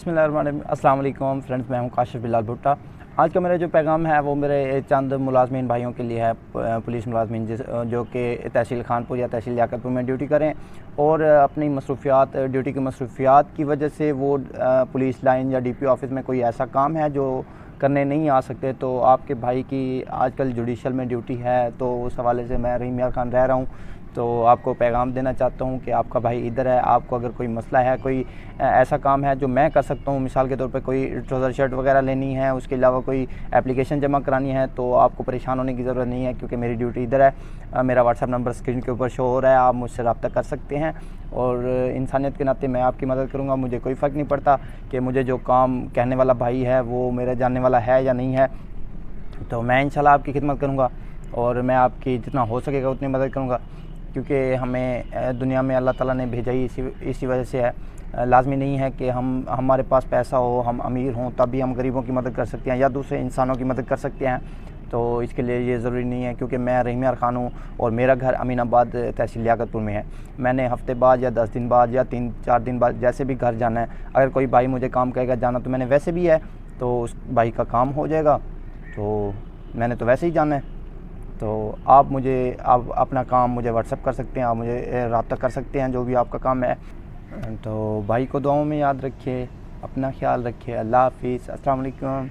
अस्सलाम वालेकुम फ्रेंड्स, मैं हूं काशिफ बिलाल भुट्टा। आज का मेरा जो पैगाम है वो मेरे चंद मुलाजमीन भाइयों के लिए है, पुलिस मुलाजमीन जो कि तहसील खानपुर या तहसील लियाकतपुर में ड्यूटी करें और अपनी ड्यूटी की मसरूफियात की वजह से वो पुलिस लाइन या DPO ऑफिस में कोई ऐसा काम है जो करने नहीं आ सकते। तो आपके भाई की आजकल जुडिशल में ड्यूटी है, तो उस हवाले से मैं रहीम यार खान रह रहा हूँ। तो आपको पैगाम देना चाहता हूँ कि आपका भाई इधर है। आपको अगर कोई मसला है, कोई ऐसा काम है जो मैं कर सकता हूँ, मिसाल के तौर पे कोई ट्राउज़र शर्ट वगैरह लेनी है, उसके अलावा कोई एप्लीकेशन जमा करानी है, तो आपको परेशान होने की ज़रूरत नहीं है क्योंकि मेरी ड्यूटी इधर है। मेरा व्हाट्सएप नंबर स्क्रीन के ऊपर शो हो रहा है, आप मुझसे रब्ता कर सकते हैं और इंसानियत के नाते मैं आपकी मदद करूँगा। मुझे कोई फ़र्क नहीं पड़ता कि मुझे जो काम कहने वाला भाई है वो मेरा जानने वाला है या नहीं है, तो मैं इंशाल्लाह आपकी खिदमत करूँगा और मैं आपकी जितना हो सकेगा उतनी मदद करूँगा, क्योंकि हमें दुनिया में अल्लाह ताला ने भेजा ही इसी वजह से है। लाजमी नहीं है कि हमारे पास पैसा हो, हम अमीर हों तभी हम गरीबों की मदद कर सकते हैं या दूसरे इंसानों की मदद कर सकते हैं। तो इसके लिए ये ज़रूरी नहीं है, क्योंकि मैं रहीम यार खान हूँ और मेरा घर अमीनाबाद तहसील लियाकतपुर में है। मैंने हफ्ते बाद या 10 दिन बाद या 3-4 दिन बाद जैसे भी घर जाना है, अगर कोई भाई मुझे काम कहेगा जाना, तो मैंने वैसे भी है तो उस भाई का काम हो जाएगा, तो मैंने तो वैसे ही जाना है। तो आप अपना काम मुझे व्हाट्सएप कर सकते हैं, आप मुझे रब्ता कर सकते हैं जो भी आपका काम है। तो भाई को दुआओं में याद रखिए, अपना ख्याल रखिए। अल्लाह हाफिज़, अस्सलाम वालेकुम।